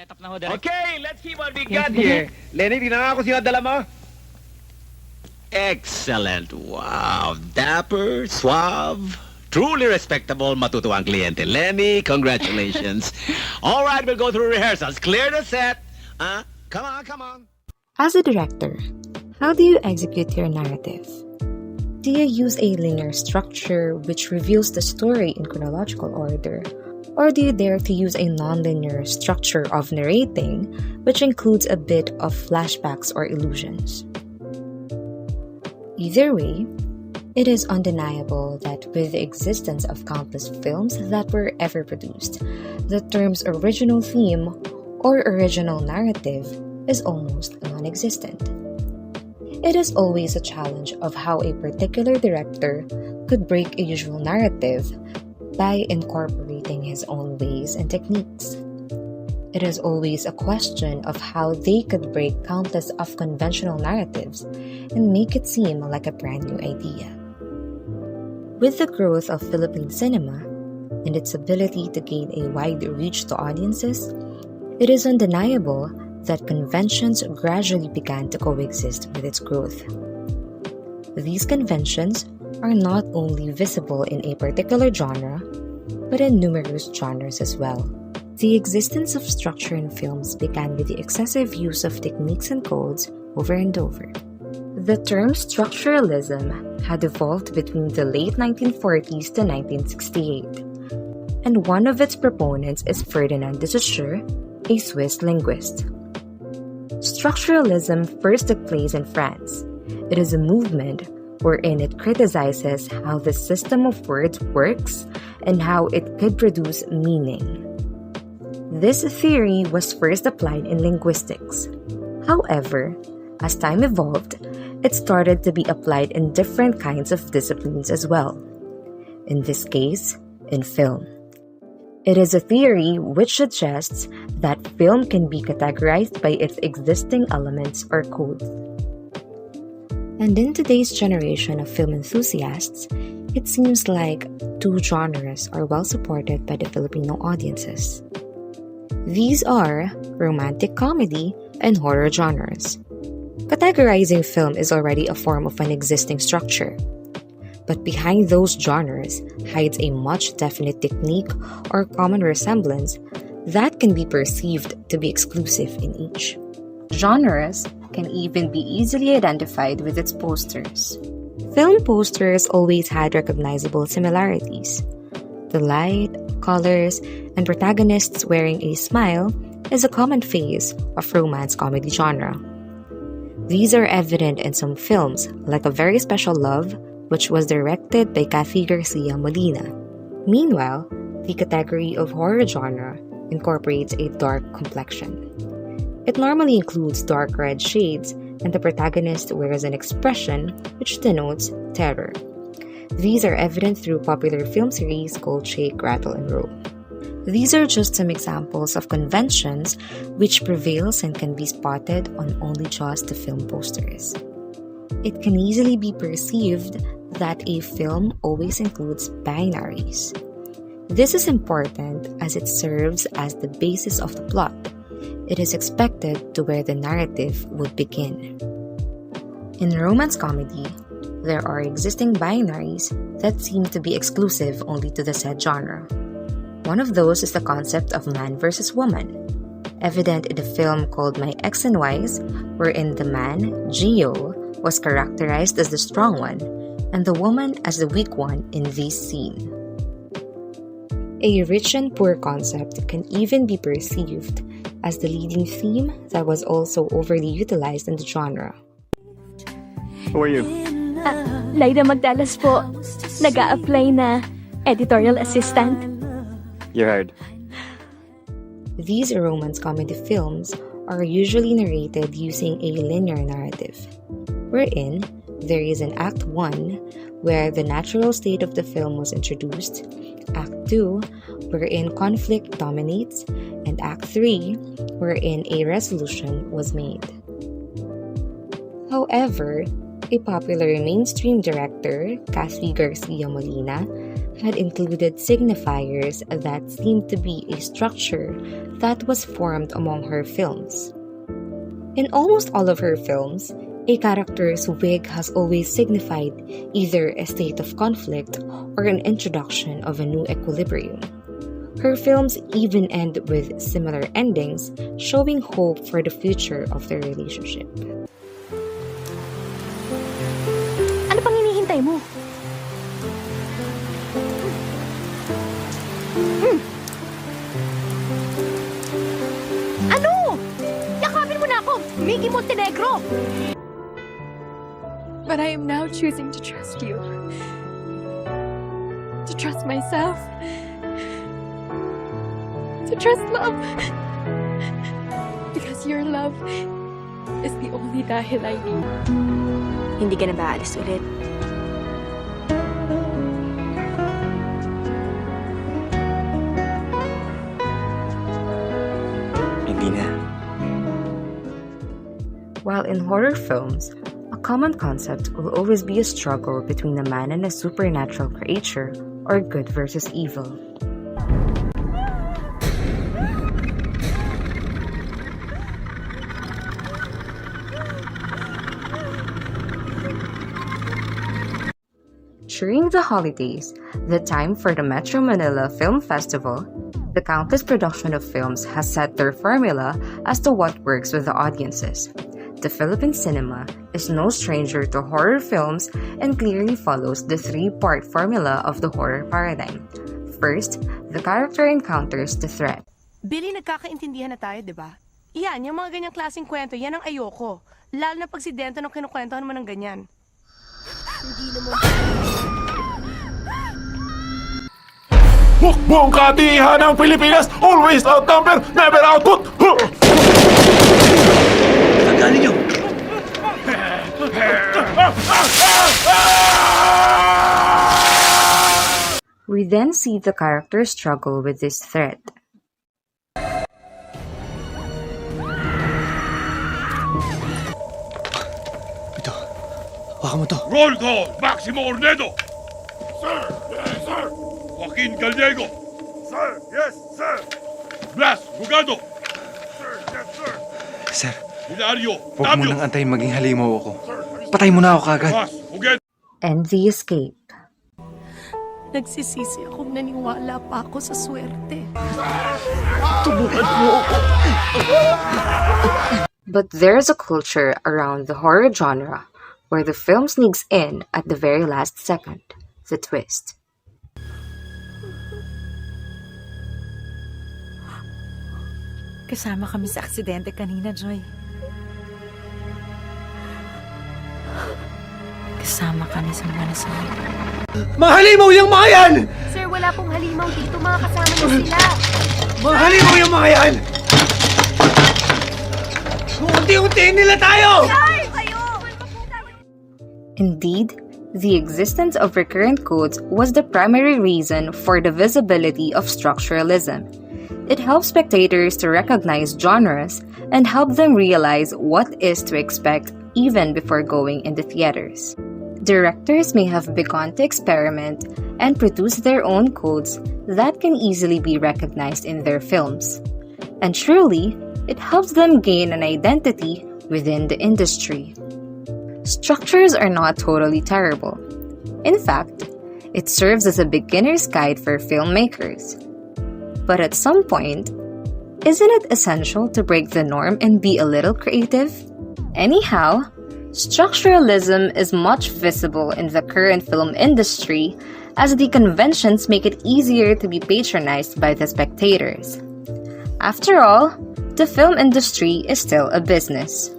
Okay, let's see what we got here. Lenny, tingnan nga kung sino dala mo. Excellent. Wow. Dapper, suave, truly respectable, matutuwang kliyente. Lenny, congratulations. All right, we'll go through rehearsals. Clear the set. Come on, come on. As a director, how do you execute your narrative? Do you use a linear structure which reveals the story in chronological order? Or do you dare to use a nonlinear structure of narrating which includes a bit of flashbacks or illusions? Either way, it is undeniable that with the existence of countless films that were ever produced, the terms original theme or original narrative is almost non-existent. It is always a challenge of how a particular director could break a usual narrative by incorporating his own ways and techniques. It is always a question of how they could break countless of conventional narratives and make it seem like a brand new idea. With the growth of Philippine cinema and its ability to gain a wide reach to audiences, it is undeniable that conventions gradually began to coexist with its growth. These conventions are not only visible in a particular genre, but in numerous genres as well. The existence of structure in films began with the excessive use of techniques and codes over and over. The term structuralism had evolved between the late 1940s to 1968, and one of its proponents is Ferdinand de Saussure, a Swiss linguist. Structuralism first took place in France. It is a movement wherein it criticizes how the system of words works and how it could produce meaning. This theory was first applied in linguistics. However, as time evolved, it started to be applied in different kinds of disciplines as well. In this case, in film. It is a theory which suggests that film can be categorized by its existing elements or codes. And in today's generation of film enthusiasts, it seems like two genres are well supported by the Filipino audiences. These are romantic comedy and horror genres. Categorizing film is already a form of an existing structure. But behind those genres hides a much definite technique or common resemblance that can be perceived to be exclusive in each. Genres can even be easily identified with its posters. Film posters always had recognizable similarities. The light, colors, and protagonists wearing a smile is a common phase of romance comedy genre. These are evident in some films like A Very Special Love, which was directed by Kathy Garcia Molina. Meanwhile, the category of horror genre incorporates a dark complexion. It normally includes dark red shades, and the protagonist wears an expression which denotes terror. These are evident through popular film series called Shake, Rattle, and Roll. These are just some examples of conventions which prevails and can be spotted on only just the film posters. It can easily be perceived that a film always includes binaries. This is important as it serves as the basis of the plot. It is expected to where the narrative would begin. In romance comedy, there are existing binaries that seem to be exclusive only to the said genre. One of those is the concept of man versus woman, evident in the film called My X and Y's, wherein the man, Gio, was characterized as the strong one and the woman as the weak one in this scene. A rich and poor concept can even be perceived as the leading theme that was also overly utilized in the genre. Who are you? Laida Magdalas po. Nag-a-apply na editorial assistant. You're hired. These romance comedy films are usually narrated using a linear narrative, wherein there is an Act 1 where the natural state of the film was introduced, Act 2 wherein conflict dominates, and Act 3 wherein a resolution was made. However, a popular mainstream director, Kathy Garcia Molina, had included signifiers that seemed to be a structure that was formed among her films. In almost all of her films, a character's wig has always signified either a state of conflict or an introduction of a new equilibrium. Her films even end with similar endings, showing hope for the future of their relationship. Ano pang hinihintay mo? Ano? Yakapin mo na ako! Mickey Montenegro! But I am now choosing to trust you. To trust myself. To trust love. Because your love is the only dahil I need. Hindi ka na ba aalis ulit? Hindi na. While in horror films, a common concept will always be a struggle between a man and a supernatural creature, or good versus evil. During the holidays, the time for the Metro Manila Film Festival, the countless production of films has set their formula as to what works with the audiences. The Philippine Cinema is no stranger to horror films and clearly follows the three-part formula of the horror paradigm. First, the character encounters the threat. Billy, nagkakaintindihan na tayo, di ba? Iyan, yung mga ganyang klaseng kwento, yan ang ayoko. Lalo na pag si Dento nung kinukwentohan mo ng ganyan. Hindi naman... Buong katihan ng Pilipinas, always outnumber, never output! Tanggalin niyo! We then see the character struggle with this threat. Ito, hawakan mo to. Roll call, Maximo Ornedo! Sir! Yes, sir! Joaquin Gallego! Sir! Yes, sir! Blas Bugado! Sir! Yes, sir! Sir, Hilario! huwag mo nang antayin maging halimaw ako. Patay mo na ako kagad. Bas Bugado! And the escape. Nagsisisi akong naniwala pa ako sa swerte. But there's a culture around the horror genre where the film sneaks in at the very last second, the twist. Kasama kami sa aksidente kanina, Joy. Kasama kami sa mga nasawi. Mga halimaw yung mga yan! Sir, wala pong halimaw dito. Mga kasama niyo sila. Mga halimaw yung mga yan! Unti-untiin nila tayo! Indeed, the existence of recurrent codes was the primary reason for the visibility of structuralism. It helps spectators to recognize genres and help them realize what is to expect even before going into theaters. Directors may have begun to experiment and produce their own codes that can easily be recognized in their films. And truly, it helps them gain an identity within the industry. Structures are not totally terrible. In fact, it serves as a beginner's guide for filmmakers. But at some point, isn't it essential to break the norm and be a little creative? Anyhow, structuralism is much visible in the current film industry as the conventions make it easier to be patronized by the spectators. After all, the film industry is still a business.